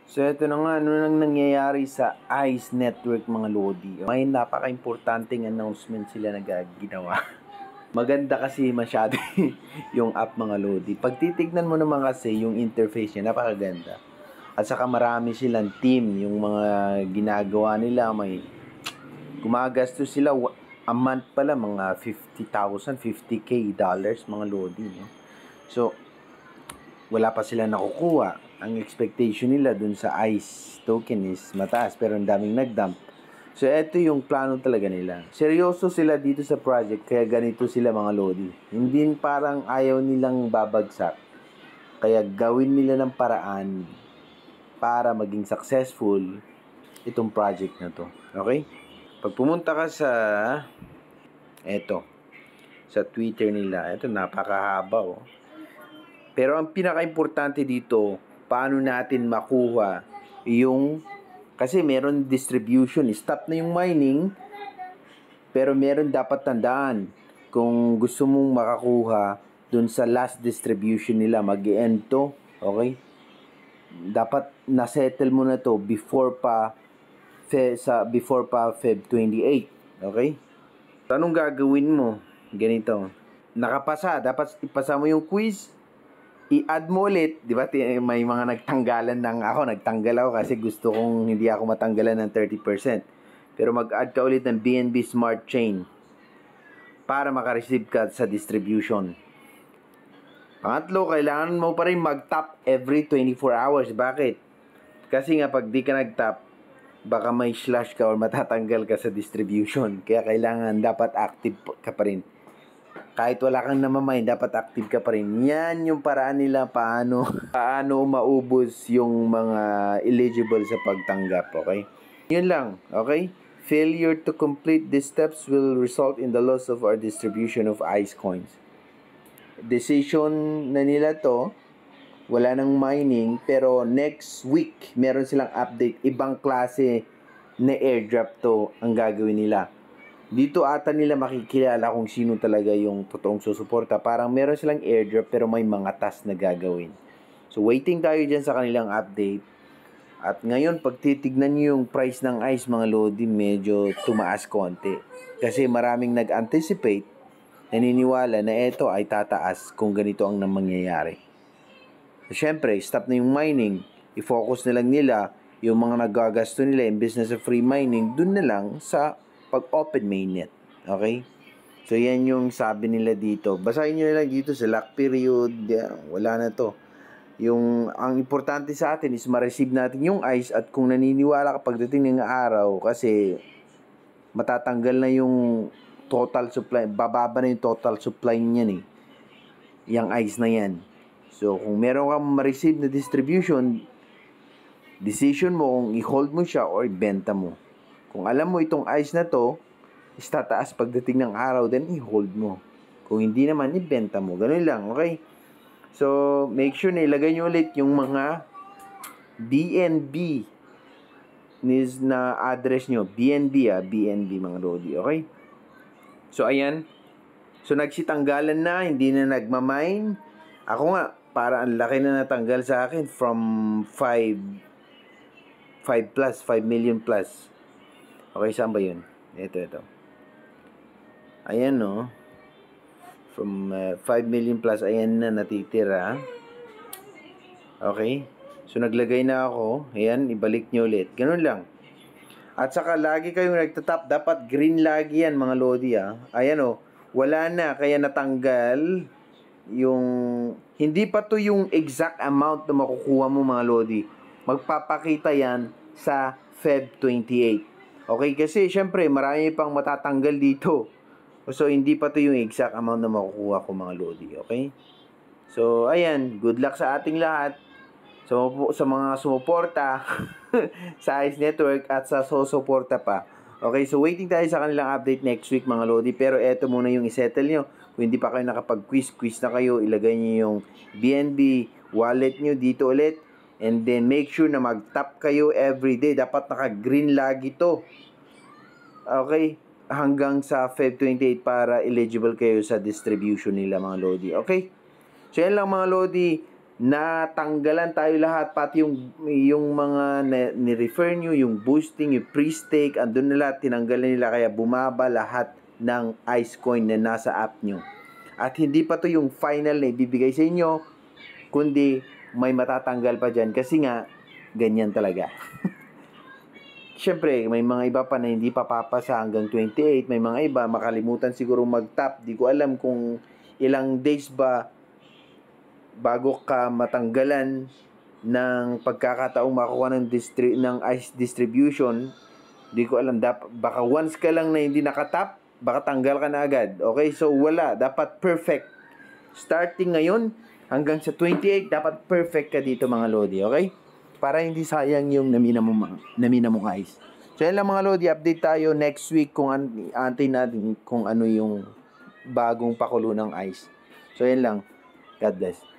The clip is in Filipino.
So ito na nga, ano nang nangyayari sa ICE Network mga Lodi. May napaka-importanting announcement sila na ginawa. Maganda kasi masyado yung app mga Lodi. Pag titignan mo naman kasi yung interface niya, napakaganda. At saka marami silang team, yung mga ginagawa nila, may gumagastos sila a month pala, mga 50,000, 50K dollars mga Lodi. No? So, wala pa sila nakukuha. Ang expectation nila dun sa ICE token is mataas pero ang daming nag-dump. So, ito yung plano talaga nila. Seryoso sila dito sa project kaya ganito sila mga Lodi. Hindi parang ayaw nilang babagsak. Kaya gawin nila ng paraan para maging successful itong project na to. Okay? Pag pumunta ka sa sa Twitter nila, ito napakahaba oh. Pero ang pinaka-importante dito, paano natin makuha yung, kasi meron distribution, stop na yung mining, pero meron dapat tandaan, kung gusto mong makakuha dun sa last distribution nila, mag-end to, okay? Dapat na-settle mo na to before pa Feb 28, okay? So, anong gagawin mo? Ganito, nakapasa, dapat ipasa mo yung quiz, i-add mo ulit, di ba? May mga nagtanggalan nagtanggal ako kasi gusto kong hindi ako matanggalan ng 30%. Pero mag-add ka ulit ng BNB Smart Chain para makareceive ka sa distribution. Pangatlo, kailangan mo pa rin mag-tap every 24 hours. Bakit? Kasi nga pag di ka nag-tap, baka may slash ka or matatanggal ka sa distribution. Kaya kailangan dapat active ka pa rin. Kahit wala kang namamay, dapat active ka pa rin. Yan yung paraan nila paano maubos yung mga eligible sa pagtanggap, okay? Yun lang, okay? Failure to complete these steps will result in the loss of our distribution of ICE coins. Decision na nila to, wala nang mining, pero next week, meron silang update. Ibang klase na airdrop to ang gagawin nila. Dito ata nila makikilala kung sino talaga yung totoong susuporta. Parang meron silang airdrop pero may mga task na gagawin. So, waiting tayo dyan sa kanilang update. At ngayon, pag titignan nyo yung price ng ICE, mga Lodi, medyo tumaas konti. Kasi maraming nag-anticipate, naniniwala na ito ay tataas kung ganito ang mangyayari. So, syempre, stop na yung mining. I-focus na lang nila yung mga naggagasto nila in business of free mining, dun na lang sa pag-open mainnet. Okay? So, yan yung sabi nila dito. Basahin nyo na lang dito sa lock period. Yan, wala na to. Ang importante sa atin is ma-receive natin yung ICE at kung naniniwala ka pagdating ng araw kasi matatanggal na yung total supply. Bababa na yung total supply niyan eh. Yung ICE na yan. So, kung meron kang ma-receive na distribution, decision mo kung i-hold mo siya or ibenta mo. Kung alam mo itong ICE na to, is tataas pagdating ng araw, then i-hold mo. Kung hindi naman, ibenta mo. Ganun lang, okay? So, make sure na ilagay nyo ulit yung mga BNB na address nyo. BNB mga Lodi, okay? So, ayan. So, nagsitanggalan na, hindi na nagmamine. Ako nga, para ang laki na natanggal sa akin from 5 million plus. Okay, saan ba yun? Ito. Ayan, no? From 5 million plus, ayan na natitira. Okay? So, naglagay na ako. Ayan, ibalik nyo ulit. Ganun lang. At saka, lagi kayong nagtatap. Dapat green lagi yan, mga Lodi, ah. Ayan, oh. Wala na, kaya natanggal yung... Hindi pa to yung exact amount na makukuha mo, mga Lodi. Magpapakita yan sa Feb 28. Okay, kasi syempre marami pang matatanggal dito. So, hindi pa to yung exact amount na makukuha ko, mga Lodi. Okay? So, ayan. Good luck sa ating lahat. So, sa mga sumuporta sa ICE Network at sa susuporta pa. Okay, so waiting tayo sa kanilang update next week, mga Lodi. Pero eto muna yung isettle nyo. Kung hindi pa kayo nakapag-quiz na kayo, ilagay nyo yung BNB wallet nyo dito ulit. And then, make sure na mag-tap kayo everyday. Dapat naka-green lagi to. Okay? Hanggang sa Feb 28 para eligible kayo sa distribution nila, mga Lodi. Okay? So, yan lang, mga Lodi. natanggalan tayo lahat, pati yung mga ni-refer nyo, yung boosting, yung pre-stake, andun na lahat, tinanggalan nila, kaya bumaba lahat ng ICE coin na nasa app nyo. At hindi pa to yung final na ibibigay sa inyo, kundi may matatanggal pa dyan, kasi nga, ganyan talaga. Siyempre, may mga iba pa na hindi pa papasa hanggang 28. May mga iba, makalimutan siguro mag-tap. Di ko alam kung ilang days ba bago ka matanggalan ng pagkakataong makuha ng ICE distribution. Di ko alam. Baka once ka lang na hindi nakatap, baka tanggal ka na agad. Okay? So, wala. Dapat perfect. Starting ngayon, hanggang sa 28, dapat perfect ka dito mga Lodi. Okay? Para hindi sayang yung namina mong ICE. So yan lang mga Lodi, update tayo next week kung antay natin kung ano yung bagong pakulo ng ICE. So yan lang. God bless.